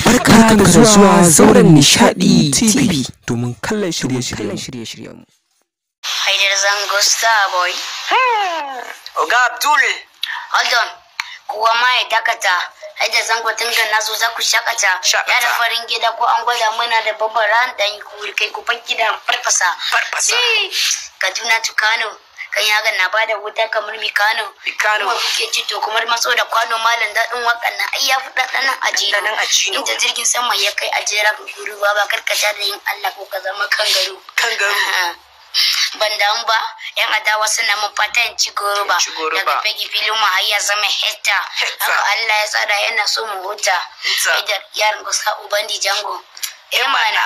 Barka da zuwa Zauran Nishadi TV domin kallon shirye-shiryenmu. Haidar zango star boy. Oga Abdul. Hold on. Kowa ma ya dakata. Haidar zango tun da nazo za ku shakata. Ya da farin gida ko an gwada mana da babban ran dan kuri kai ku fan gida farfasa. Kaduna to Kano. Kan yaga na bada wuta kamar Mikano. Kuma kuke ci to kamar matso da kwano malam daɗin wakan na ai ya fi ɗaɗanan ajino. Inda jirgin sama ya kai ajera ka guru ba karkata da yin Allah ko ka zama kangaru. Ban damu ba yan adawa suna mun fata in ci goro ba. Daga fegi filin mu har ya zama hekta. Haka Allah ya tsara yana so mu huta. Idan yaran gosa ubandi jango. Mana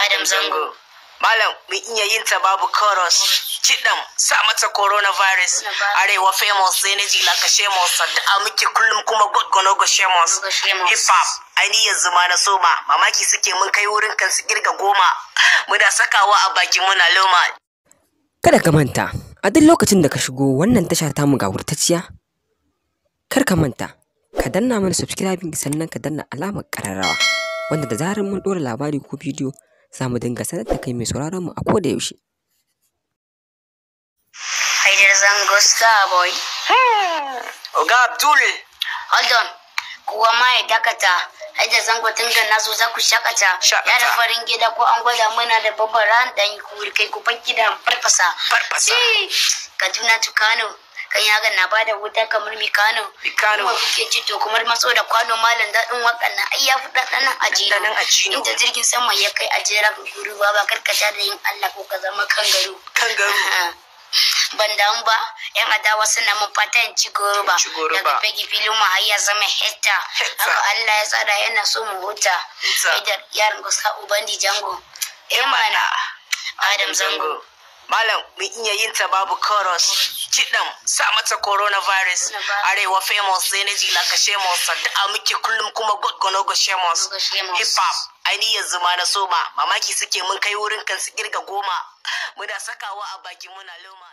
Adam zango. Malam mun iya yin ta babu chorus. Kiɗan sa mata coronavirus. Arewa famous energy like a shemos. Da muke kullum kuma godgono go shemos. Hip hop ai ni yanzu ma na soma. Mamaki suke mun kai wurin kan su kirga goma. Muna sakawa a baki muna loma. Kada ka manta, a duk lokacin da ka shigo wannan tasha tamu ga wurtacciya, kar ka manta, ka danna mana subscribing sannan ka danna alamar ƙararrawa, wanda da zarar mun ɗora labari ko bidiyo za mu dinga sanar da kai mai sauraron mu a koda yaushe. Haidar zango star boy. Oga Abdul. Hold on. Kowa ma ya dakata. Haidar zango tun da nazo za ku shakata. Ya da farin gida ko an gwada mana da babban ran dan kuri kai ku fan gida farfasa. Kaduna to Kano. Kan yaga na bada wuta kamar Mikano. Kuma kuke ci to kamar matso da kwano malam daɗin wakan na ai ya fi ɗaɗanan ajino. Inda jirgin sama ya kai ajera ka guru ba karkata da yin Allah ko ka zama kangaru. Ban damu ba yan adawa suna mun fata in ci goro ba. Daga fegi filin mu har ya zama hekta. Haka Allah ya tsara yana so mu huta. Idan yaran gosa ubandi jango. Mana Adam zango. Malam mun iya yin ta babu chorus. Kiɗan sa mata coronavirus. Arewa famous energy like a shemos. Da muke kullum kuma godgono go shemos. Hip hop ai ni yanzu ma na soma. Mamaki suke mun kai wurin kan su kirga goma. Muna sakawa a baki muna loma.